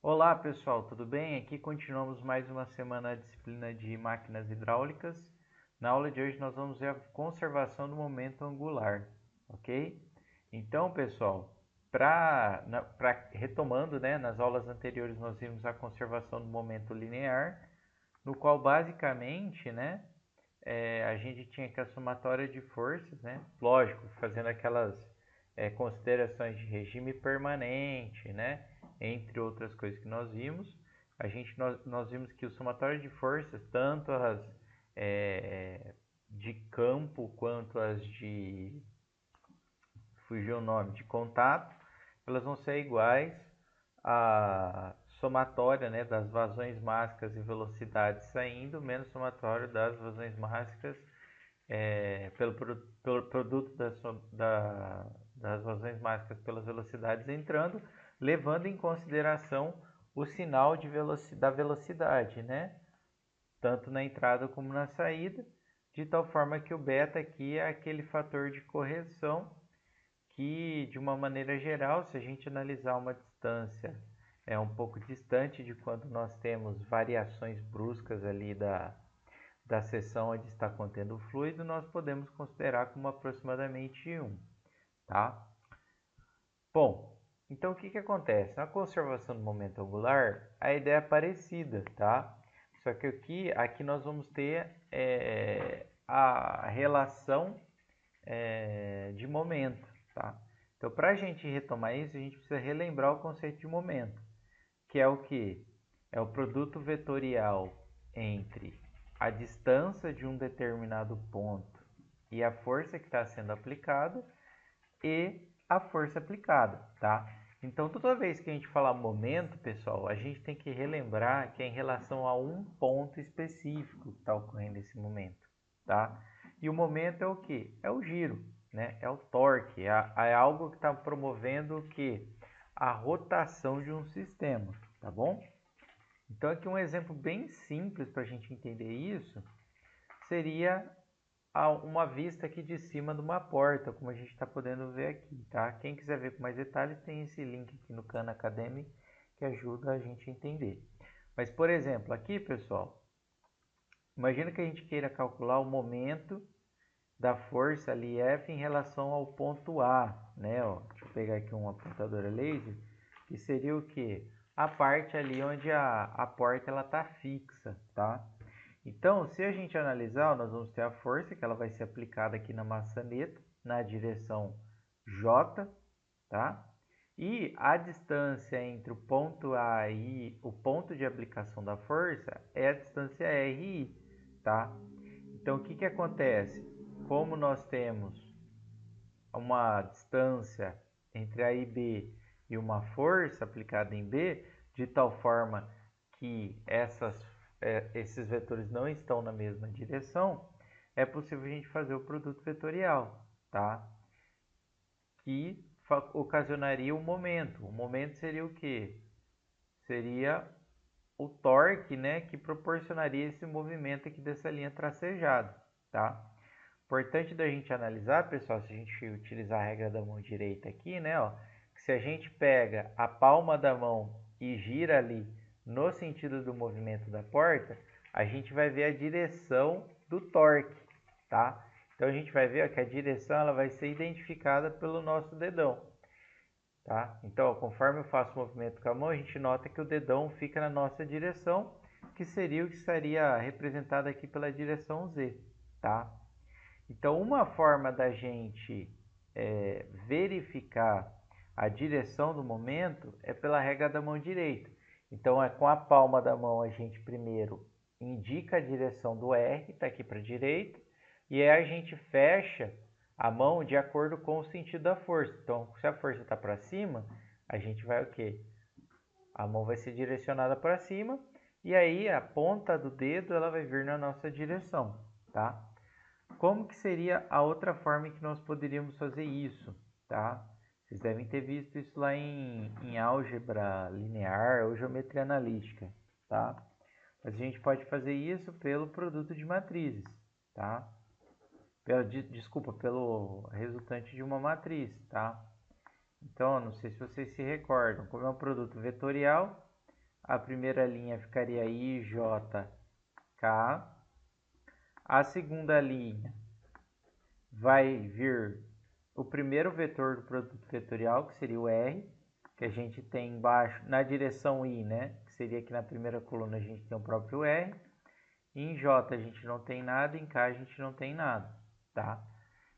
Olá pessoal, tudo bem? Aqui continuamos mais uma semana a disciplina de máquinas hidráulicas. Na aula de hoje nós vamos ver a conservação do momento angular, ok? Então pessoal, retomando, né, nas aulas anteriores nós vimos a conservação do momento linear, no qual basicamente, né, a gente tinha que a somatória de forças, né, lógico, fazendo aquelas considerações de regime permanente, né, entre outras coisas que nós vimos, nós vimos que o somatório de forças, tanto as de campo quanto as de, fugiu o nome, de contato, elas vão ser iguais à somatória, né, das vazões mássicas e velocidades saindo, menos somatório das vazões mássicas pelo produto das vazões mássicas pelas velocidades entrando, levando em consideração o sinal da velocidade, né? Tanto na entrada como na saída, de tal forma que o beta aqui é aquele fator de correção que, de uma maneira geral, se a gente analisar uma distância um pouco distante de quando nós temos variações bruscas ali da seção onde está contendo o fluido, nós podemos considerar como aproximadamente 1, tá? Bom, então o que que acontece? Na conservação do momento angular, a ideia é parecida, tá? Só que aqui nós vamos ter a relação de momento, tá? Então, para a gente retomar isso, a gente precisa relembrar o conceito de momento, que é o que? É o produto vetorial entre a distância de um determinado ponto e a força que está sendo aplicada e a força aplicada, tá? Então, toda vez que a gente falar momento, pessoal, a gente tem que relembrar que é em relação a um ponto específico que está ocorrendo esse momento, tá? E o momento é o que? É o giro, né? É o torque, é algo que está promovendo o que? A rotação de um sistema, tá bom? Então, aqui um exemplo bem simples para a gente entender isso seria uma vista aqui de cima de uma porta, como a gente está podendo ver aqui, tá? Quem quiser ver com mais detalhes, tem esse link aqui no Khan Academy que ajuda a gente a entender. Mas, por exemplo, aqui, pessoal, imagina que a gente queira calcular o momento da força ali F em relação ao ponto A, né? Ó, deixa eu pegar aqui um apontador a laser, que seria o que? A parte ali onde a porta ela está fixa, tá? Então, se a gente analisar, nós vamos ter a força que ela vai ser aplicada aqui na maçaneta, na direção J, tá? E a distância entre o ponto A e o ponto de aplicação da força é a distância RI, tá? Então, o que que acontece? Como nós temos uma distância entre A e B e uma força aplicada em B, de tal forma que esses vetores não estão na mesma direção, é possível a gente fazer o produto vetorial, tá? Que ocasionaria o momento. O momento seria o quê? Seria o torque, né, que proporcionaria esse movimento aqui dessa linha tracejada, tá? Importante da gente analisar, pessoal, se a gente utilizar a regra da mão direita aqui, né, ó, que se a gente pega a palma da mão e gira ali no sentido do movimento da porta, a gente vai ver a direção do torque, tá? Então a gente vai ver ó, que a direção ela vai ser identificada pelo nosso dedão, tá? Então, ó, conforme eu faço o movimento com a mão, a gente nota que o dedão fica na nossa direção, que seria o que estaria representado aqui pela direção Z, tá? Então, uma forma da gente verificar a direção do momento é pela regra da mão direita. Então, com a palma da mão, a gente primeiro indica a direção do R, está aqui para a direita, e aí a gente fecha a mão de acordo com o sentido da força. Então, se a força está para cima, a gente vai o quê? A mão vai ser direcionada para cima, e aí a ponta do dedo ela vai vir na nossa direção, tá? Como que seria a outra forma em que nós poderíamos fazer isso, tá? Vocês devem ter visto isso lá em álgebra linear ou geometria analítica, tá? Mas a gente pode fazer isso pelo produto de matrizes, tá? Desculpa, pelo resultante de uma matriz, tá? Então, não sei se vocês se recordam, como é um produto vetorial, a primeira linha ficaria IJK. A segunda linha vai vir o primeiro vetor do produto vetorial, que seria o R, que a gente tem embaixo na direção I, né? Que seria aqui na primeira coluna a gente tem o próprio R. Em J a gente não tem nada, em K a gente não tem nada, tá?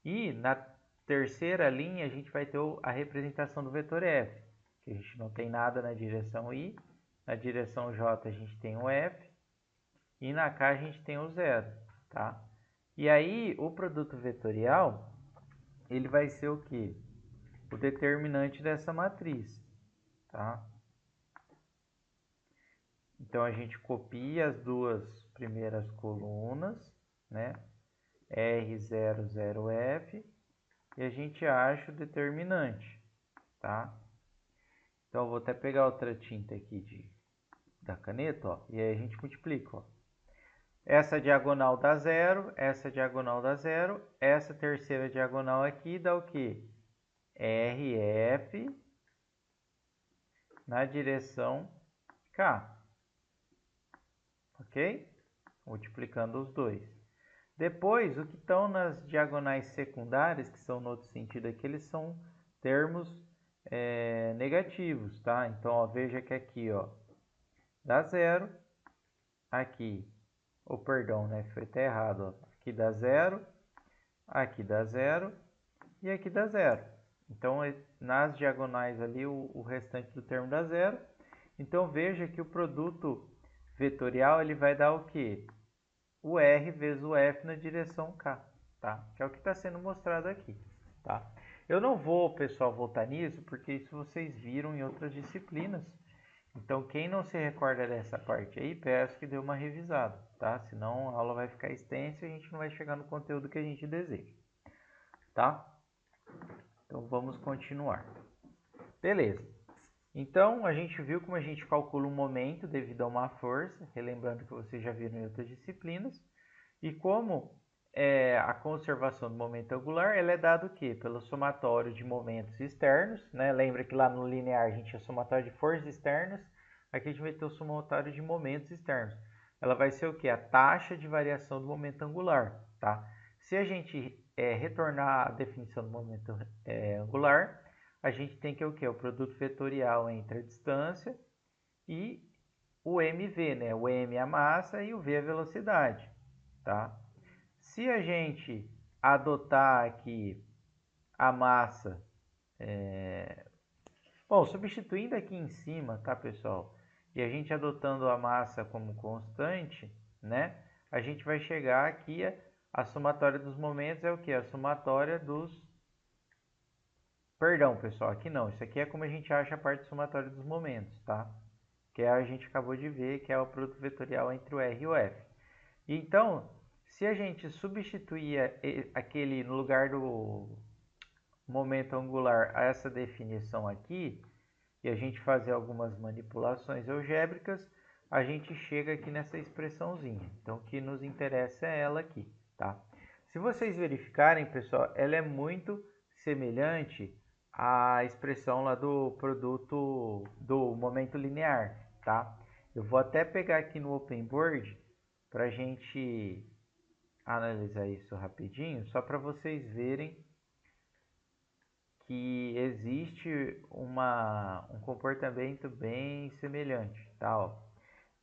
E na terceira linha a gente vai ter a representação do vetor F, que a gente não tem nada na direção I, na direção J a gente tem o F, e na K a gente tem o 0, tá? E aí o produto vetorial, ele vai ser o quê? O determinante dessa matriz, tá? Então a gente copia as duas primeiras colunas, né? R0, 0F, e a gente acha o determinante, tá? Então eu vou até pegar outra tinta aqui da caneta, ó, e aí a gente multiplica, ó. Essa diagonal dá 0, essa diagonal dá 0, essa terceira diagonal aqui dá o quê? RF na direção K, ok? Multiplicando os dois. Depois, o que estão nas diagonais secundárias, que são no outro sentido aqui, eles são termos negativos, tá? Então, ó, veja que aqui, ó, dá 0, aqui, perdão, né? Foi até errado, ó. Aqui dá 0, aqui dá 0 e aqui dá 0. Então, nas diagonais ali, o restante do termo dá 0. Então, veja que o produto vetorial, ele vai dar o quê? O R vezes o F na direção K, tá? Que é o que está sendo mostrado aqui, tá? Eu não vou, pessoal, voltar nisso, porque isso vocês viram em outras disciplinas. Então, quem não se recorda dessa parte aí, peço que dê uma revisada, tá? Senão a aula vai ficar extensa e a gente não vai chegar no conteúdo que a gente deseja, tá? Então, vamos continuar. Beleza. Então, a gente viu como a gente calcula um momento devido a uma força, relembrando que vocês já viram em outras disciplinas, e como a conservação do momento angular, ela é dada o quê? Pelo somatório de momentos externos, né? Lembra que lá no linear a gente tinha somatório de forças externas, aqui a gente vai ter o somatório de momentos externos. Ela vai ser o quê? A taxa de variação do momento angular, tá? Se a gente retornar à definição do momento angular, a gente tem que o quê? O produto vetorial entre a distância e o mv, né? O m é a massa e o v é a velocidade, tá? Se a gente adotar aqui a massa, bom, substituindo aqui em cima, tá, pessoal? E a gente adotando a massa como constante, né? A gente vai chegar aqui, a somatória dos momentos é o que? A somatória dos... Perdão, pessoal, aqui não. Isso aqui é como a gente acha a parte somatória dos momentos, tá? Que a gente acabou de ver, que é o produto vetorial entre o R e o F. Então, se a gente substituir aquele no lugar do momento angular a essa definição aqui, e a gente fazer algumas manipulações algébricas, a gente chega aqui nessa expressãozinha. Então, o que nos interessa é ela aqui, tá? Se vocês verificarem, pessoal, ela é muito semelhante à expressão lá do produto do momento linear, tá? Eu vou até pegar aqui no OpenBoard para a gente analisar isso rapidinho, só para vocês verem que existe um comportamento bem semelhante, tá? Ó.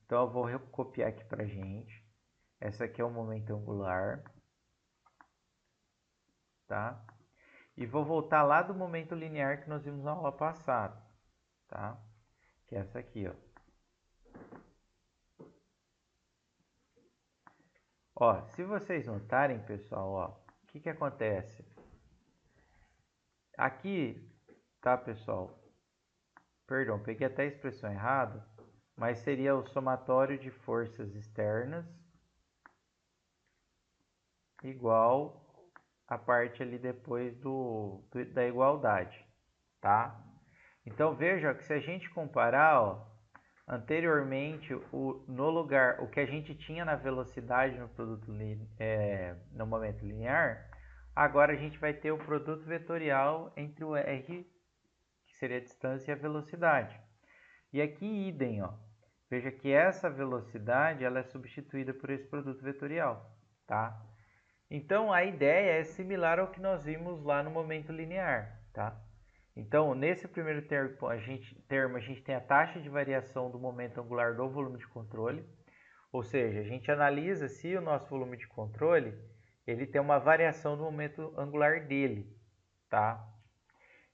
Então eu vou copiar aqui para gente. Essa aqui é o momento angular, tá? E vou voltar lá do momento linear que nós vimos na aula passada, tá? Que é essa aqui, ó. Ó, se vocês notarem, pessoal, ó, o que que acontece? Aqui, tá, pessoal? Perdão, peguei até a expressão errada, mas seria o somatório de forças externas igual a parte ali depois da igualdade, tá? Então veja que se a gente comparar, ó, anteriormente no lugar o que a gente tinha na velocidade no produto no momento linear, agora a gente vai ter o produto vetorial entre o r, que seria a distância, e a velocidade. E aqui idem, ó. Veja que essa velocidade ela é substituída por esse produto vetorial, tá? Então, a ideia é similar ao que nós vimos lá no momento linear, tá? Então, nesse primeiro termo, a gente tem a taxa de variação do momento angular do volume de controle, ou seja, a gente analisa se o nosso volume de controle ele tem uma variação do momento angular dele, tá?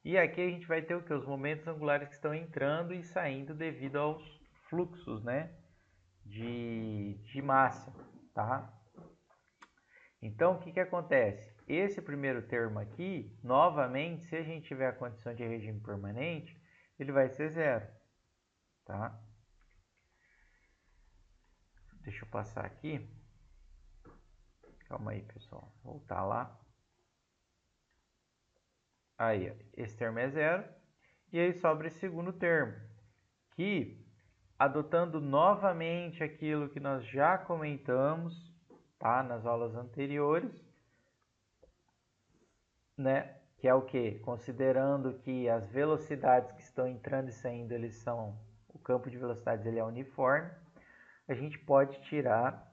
E aqui a gente vai ter o que? Os momentos angulares que estão entrando e saindo devido aos fluxos, né? De massa, tá? Então, o que acontece? Esse primeiro termo aqui, novamente, se a gente tiver a condição de regime permanente, ele vai ser zero, tá? Deixa eu passar aqui. Calma aí, pessoal. Voltar lá. Aí, ó, esse termo é zero. E aí sobra esse segundo termo, que, adotando novamente aquilo que nós já comentamos, tá, nas aulas anteriores, né, que é o que? Considerando que as velocidades que estão entrando e saindo, o campo de velocidades ele é uniforme, a gente pode tirar,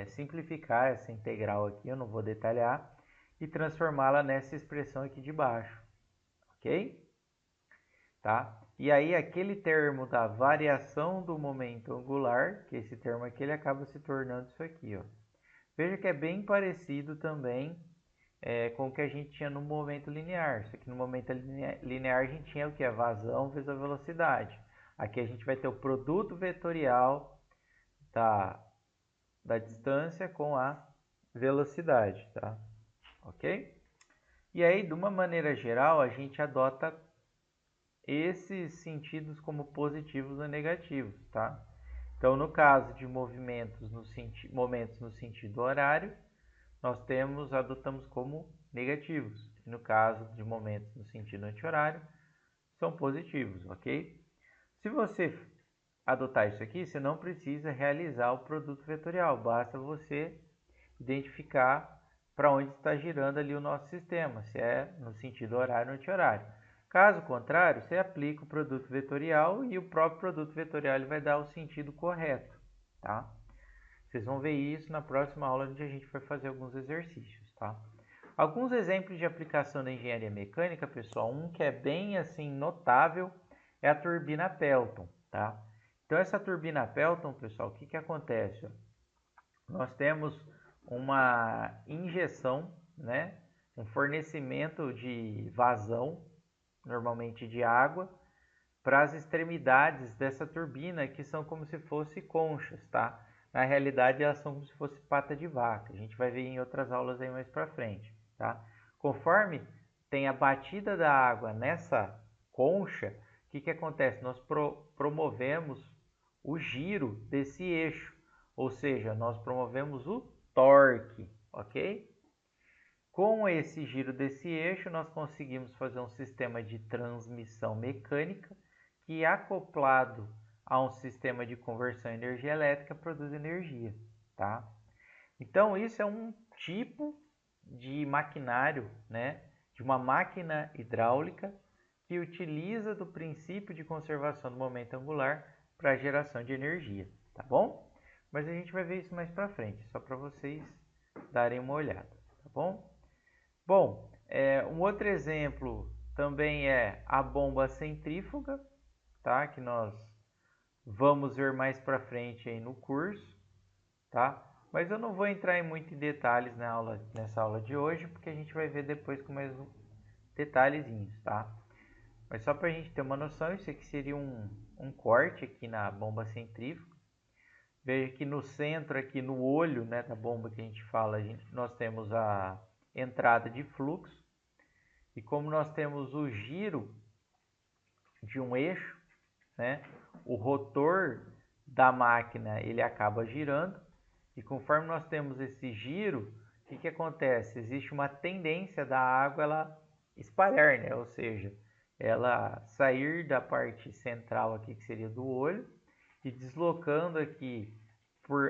simplificar essa integral aqui, eu não vou detalhar, e transformá-la nessa expressão aqui de baixo, ok? Tá? E aí aquele termo da variação do momento angular, que esse termo aqui, ele acaba se tornando isso aqui, ó. Veja que é bem parecido também com o que a gente tinha no momento linear. Isso aqui no momento linear a gente tinha o que? A vazão vezes a velocidade. Aqui a gente vai ter o produto vetorial da distância com a velocidade, tá? Ok? E aí, de uma maneira geral, a gente adota esses sentidos como positivos ou negativos, tá? Então, no caso de momentos no sentido horário, nós adotamos como negativos. E no caso de momentos no sentido anti-horário, são positivos, ok? Se você adotar isso aqui, você não precisa realizar o produto vetorial, basta você identificar para onde está girando ali o nosso sistema, se é no sentido horário ou anti-horário. Caso contrário, você aplica o produto vetorial e o próprio produto vetorial ele vai dar o sentido correto, tá? Vocês vão ver isso na próxima aula, onde a gente vai fazer alguns exercícios, tá? Alguns exemplos de aplicação da engenharia mecânica, pessoal, um que é bem assim notável é a turbina Pelton, tá? Então essa turbina Pelton, pessoal, o que acontece? Nós temos uma injeção, né? Um fornecimento de vazão, normalmente de água, para as extremidades dessa turbina, que são como se fossem conchas, tá? Na realidade, elas são como se fosse pata de vaca. A gente vai ver em outras aulas aí mais para frente, tá? Conforme tem a batida da água nessa concha, o que acontece? Nós promovemos o giro desse eixo, ou seja, nós promovemos o torque, ok? Com esse giro desse eixo, nós conseguimos fazer um sistema de transmissão mecânica que, acoplado a um sistema de conversão de energia elétrica, produz energia, tá? Então, isso é um tipo de maquinário, né? De uma máquina hidráulica que utiliza do princípio de conservação do momento angular para a geração de energia, tá bom? Mas a gente vai ver isso mais para frente, só para vocês darem uma olhada, tá bom? Bom, um outro exemplo também é a bomba centrífuga, tá? Que nós vamos ver mais para frente aí no curso, tá? Mas eu não vou entrar em muito em detalhes nessa aula de hoje, porque a gente vai ver depois com mais detalhezinhos, tá? Mas só para a gente ter uma noção, isso aqui seria um corte aqui na bomba centrífuga. Veja que no centro, aqui no olho, né, da bomba que a gente fala, nós temos a entrada de fluxo. E como nós temos o giro de um eixo, né, o rotor da máquina ele acaba girando. E conforme nós temos esse giro, o que acontece? Existe uma tendência da água ela espalhar, né? Ou seja, ela sair da parte central aqui, que seria do olho, e deslocando aqui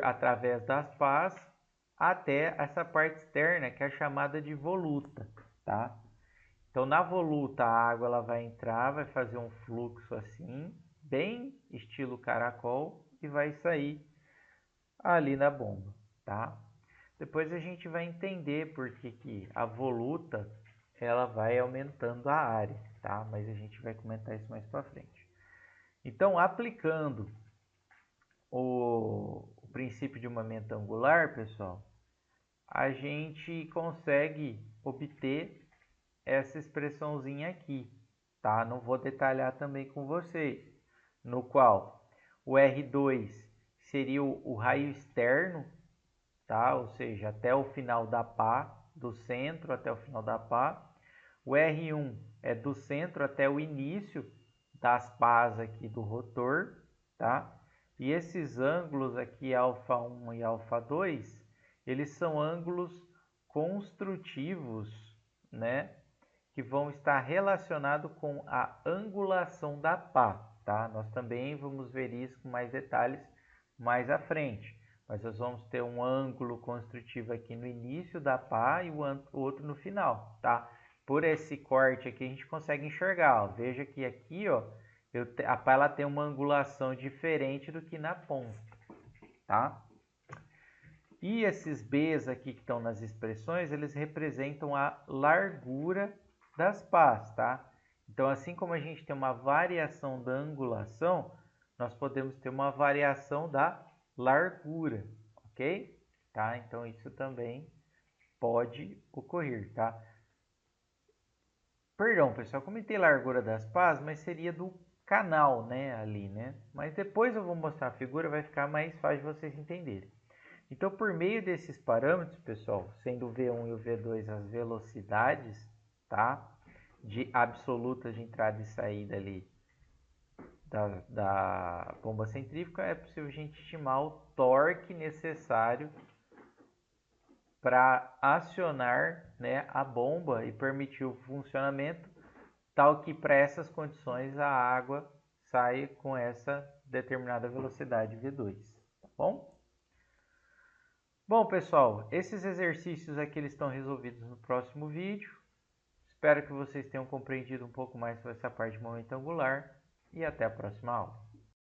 através das pás até essa parte externa, que é chamada de voluta, tá? Então, na voluta, a água ela vai entrar, vai fazer um fluxo assim, bem estilo caracol e vai sair ali na bomba, tá? Depois a gente vai entender por que a voluta ela vai aumentando a área, tá? Mas a gente vai comentar isso mais para frente. Então, aplicando o princípio de momento angular, pessoal, a gente consegue obter essa expressãozinha aqui, tá? Não vou detalhar também com vocês, no qual o R2 seria o raio externo, tá? Ou seja, até o final da pá, do centro até o final da pá. O R1 é do centro até o início das pás aqui do rotor, tá? E esses ângulos aqui, α1 e α2, eles são ângulos construtivos, né? Que vão estar relacionados com a angulação da pá, tá? Nós também vamos ver isso com mais detalhes mais à frente. Mas nós vamos ter um ângulo construtivo aqui no início da pá e o outro no final, tá? Por esse corte aqui a gente consegue enxergar, ó. Veja que aqui, ó, a pá ela tem uma angulação diferente do que na ponta, tá? E esses B's aqui que estão nas expressões, eles representam a largura das pás, tá? Então, assim como a gente tem uma variação da angulação, nós podemos ter uma variação da largura, ok? Tá? Então, isso também pode ocorrer, tá? Perdão, pessoal, comentei largura das pás, mas seria do canal, né, ali, né? Mas depois eu vou mostrar a figura, vai ficar mais fácil de vocês entenderem. Então, por meio desses parâmetros, pessoal, sendo o V1 e o V2 as velocidades, tá? De absolutas de entrada e saída ali da bomba centrífuga, é possível a gente estimar o torque necessário para acionar, né, a bomba e permitir o funcionamento tal que para essas condições a água saia com essa determinada velocidade V2, tá bom? Bom, pessoal, esses exercícios aqui eles estão resolvidos no próximo vídeo. Espero que vocês tenham compreendido um pouco mais sobre essa parte de momento angular e até a próxima aula.